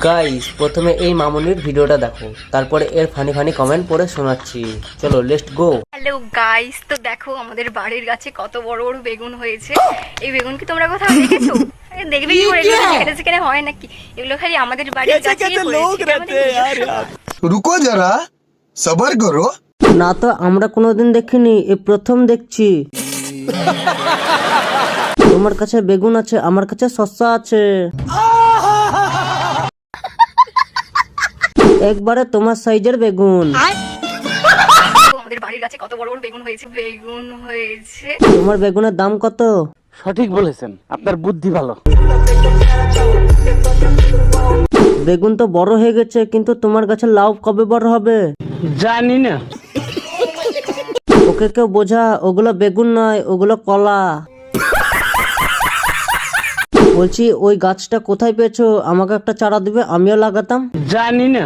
Guys প্রথমে এই মামুনির ভিডিওটা দেখো, তারপরে এর ফানি ফানি কমেন্ট পড়ে শোনাচ্ছি। চলো লেটস গো। হ্যালো গাইস, তো দেখো আমাদের বাড়ির গাছে কত বড় বড় বেগুন হয়েছে। এই বেগুন কি তোমরা কোথাও দেখেছো? দেখবে কি করে, সেখানে হয় নাকি? এগুলো খালি আমাদের বাড়ির গাছেই হয়েছে। रुको जरा सबर करो। না তো আমরা কোনোদিন দেখিনি, এই প্রথম দেখছি। তোমার কাছে বেগুন আছে, আমার কাছে শসা আছে। একবারে তোমার সাইজের বেগুন। আমাদের বাড়ির গাছে কত বড় বড় বেগুন হয়েছে। তোমার বেগুনের দাম কত? সঠিক বলেছেন, আপনার বুদ্ধি ভালো। বেগুন তো বড় হয়ে গেছে, কিন্তু তোমার গাছে লাউ কবে বড় হবে? জানি না। ওকে কেউ বোঝা, ওগুলো বেগুন নয়, ওগুলো কলা। বলছি ওই গাছটা কোথায় পেয়েছো? আমাকে একটা চারা দিবে, আমিও লাগাতাম। জানি না।